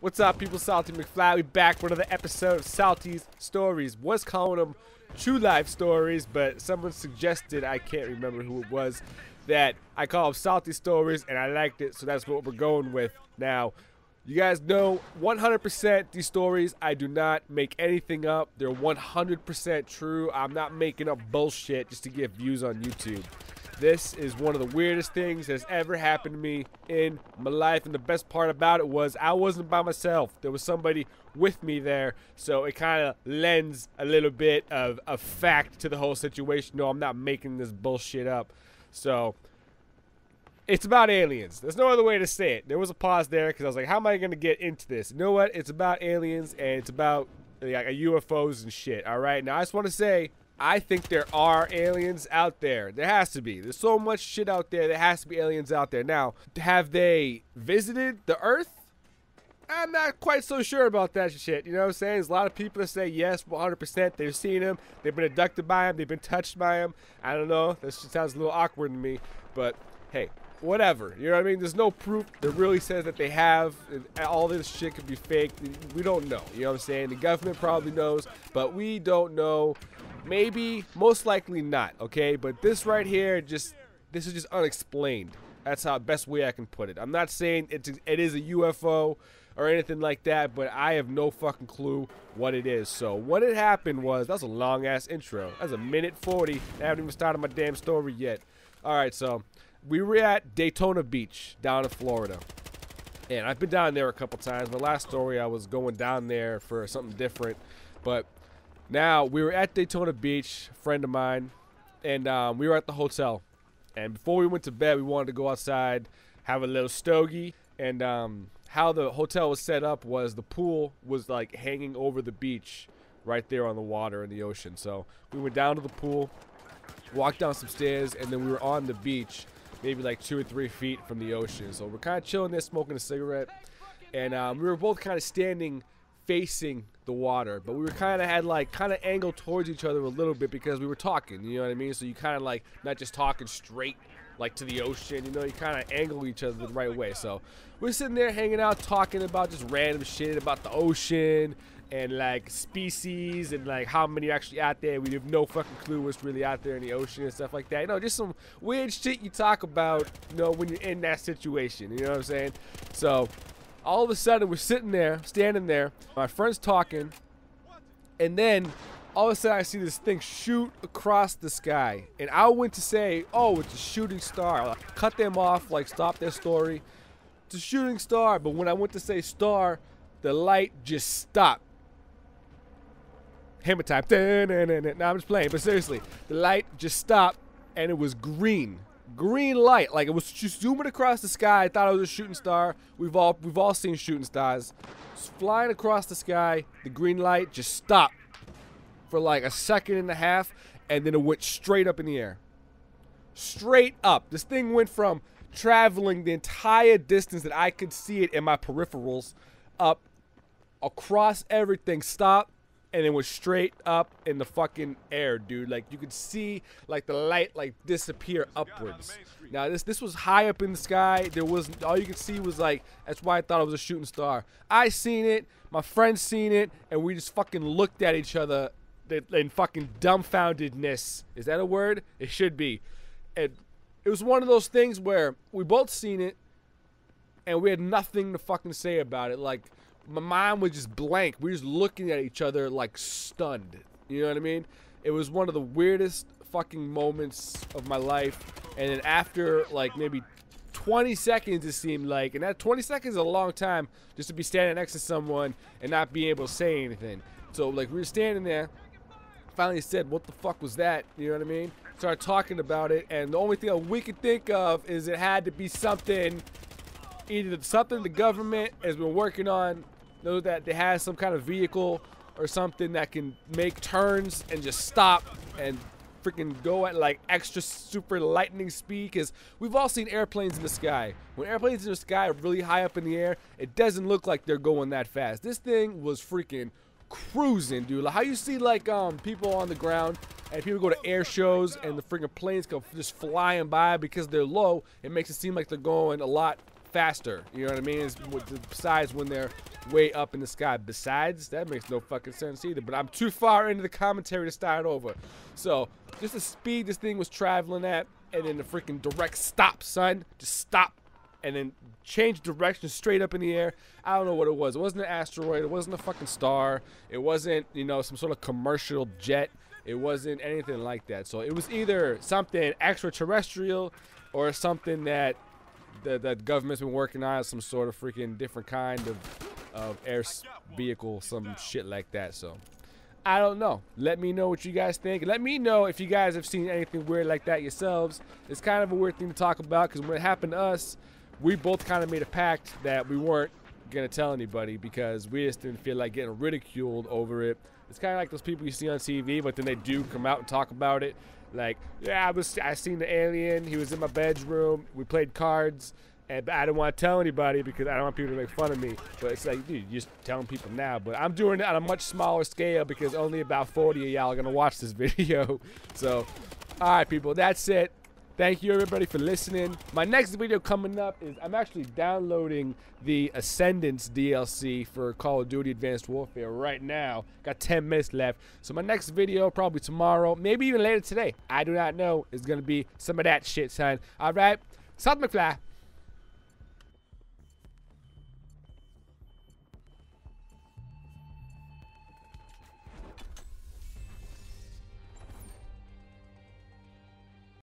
What's up, people? Salty McFly. We back with another episode of Salty's Stories. Was calling them true life stories, but someone suggested, I can't remember who it was, that I call them Salty Stories, and I liked it, so that's what we're going with. Now, you guys know 100% these stories, I do not make anything up. They're 100% true. I'm not making up bullshit just to get views on YouTube. This is one of the weirdest things that's ever happened to me in my life, and the best part about it was I wasn't by myself. There was somebody with me there, so it kind of lends a little bit of a fact to the whole situation. No, I'm not making this bullshit up. So, it's about aliens. There's no other way to say it. There was a pause there because I was like, how am I going to get into this? You know what? It's about aliens, and it's about like, UFOs and shit, all right? Now, I just want to say, I think there are aliens out there. There has to be. There's so much shit out there. There has to be aliens out there. Now, have they visited the Earth? I'm not quite so sure about that shit. You know what I'm saying? There's a lot of people that say yes, 100%. They've seen them. They've been abducted by them. They've been touched by them. I don't know. That just sounds a little awkward to me. But, hey, whatever. You know what I mean? There's no proof that really says that they have. All this shit could be fake. We don't know. You know what I'm saying? The government probably knows, but we don't know. Maybe, most likely not, okay? But this right here, this is just unexplained. That's how best way I can put it. I'm not saying it is a UFO or anything like that, but I have no fucking clue what it is. So what had happened was, that was a long ass intro. That was a minute 40. I haven't even started my damn story yet. All right, so we were at Daytona Beach down in Florida. And I've been down there a couple times. My last story, I was going down there for something different, but now, we were at Daytona Beach, a friend of mine, and we were at the hotel. And before we went to bed, we wanted to go outside, have a little stogie. And how the hotel was set up was the pool was like hanging over the beach right there on the water in the ocean. So we went down to the pool, walked down some stairs, and then we were on the beach, maybe like 2 or 3 feet from the ocean. So we're kind of chilling there, smoking a cigarette. And we were both kind of standing facing the water, but we were kind of angled towards each other a little bit because we were talking, you know what I mean? So you kind of like not just talking straight like to the ocean, you know, you kind of angle each other the right way. So we're sitting there hanging out, talking about just random shit about the ocean and like species and like how many are actually out there. We have no fucking clue what's really out there in the ocean and stuff like that. You know, just some weird shit you talk about, you know, when you're in that situation, you know what I'm saying? So all of a sudden, we're sitting there, standing there, my friend's talking, and then all of a sudden I see this thing shoot across the sky. And I went to say, oh, it's a shooting star. I cut them off, like stop their story. It's a shooting star, but when I went to say star, the light just stopped. Hammer time. Nah, I'm just playing, but seriously, the light just stopped, and it was green. Green light, like it was just zooming across the sky. I thought it was a shooting star. We've all seen shooting stars. It's flying across the sky. The green light just stopped for like a second and a half, and then it went straight up in the air. Straight up. This thing went from traveling the entire distance that I could see it in my peripherals up across everything, stopped, and it was straight up in the fucking air, dude. Like, you could see, like, the light, like, disappear upwards. Now, this was high up in the sky. There was, all you could see was, like, that's why I thought it was a shooting star. I seen it, my friend seen it, and we just fucking looked at each other in fucking dumbfoundedness. Is that a word? It should be. And it was one of those things where we both seen it, and we had nothing to fucking say about it. Like, my mind was just blank. We were just looking at each other like stunned. You know what I mean? It was one of the weirdest fucking moments of my life. And then after like maybe 20 seconds, it seemed like, and that 20 seconds is a long time just to be standing next to someone and not be able to say anything. So like we were standing there, finally said, what the fuck was that? You know what I mean? Started talking about it, and the only thing we could think of is it had to be something, either something the government has been working on, know that they have some kind of vehicle or something that can make turns and just stop and freaking go at like extra super lightning speed, because we've all seen airplanes in the sky. When airplanes in the sky are really high up in the air, it doesn't look like they're going that fast. This thing was freaking cruising, dude. Like how you see like people on the ground and people go to air shows and the freaking planes go just flying by because they're low. It makes it seem like they're going a lot faster. You know what I mean? Besides when they're way up in the sky. Besides, that makes no fucking sense either. But I'm too far into the commentary to start over. So just the speed this thing was traveling at, and then the freaking direct stop, son. Just stop. And then change direction straight up in the air. I don't know what it was. It wasn't an asteroid. It wasn't a fucking star. It wasn't, you know, some sort of commercial jet. It wasn't anything like that. So it was either something extraterrestrial or something that the government's been working on, some sort of freaking different kind of air vehicle, some shit like that. So I don't know. Let me know what you guys think. Let me know if you guys have seen anything weird like that yourselves. It's kind of a weird thing to talk about because when it happened to us, we both kind of made a pact that we weren't going to tell anybody because we just didn't feel like getting ridiculed over it. It's kind of like those people you see on TV, but then they do come out and talk about it. Like, yeah, I seen the alien. He was in my bedroom. We played cards. And I don't want to tell anybody because I don't want people to make fun of me. But it's like, dude, you're just telling people now. But I'm doing it on a much smaller scale because only about 40 of y'all are going to watch this video. So, all right, people, that's it. Thank you, everybody, for listening. My next video coming up is I'm actually downloading the Ascendance DLC for Call of Duty Advanced Warfare right now. Got 10 minutes left. So my next video, probably tomorrow, maybe even later today, I do not know, is going to be some of that shit, son. All right? South McFly.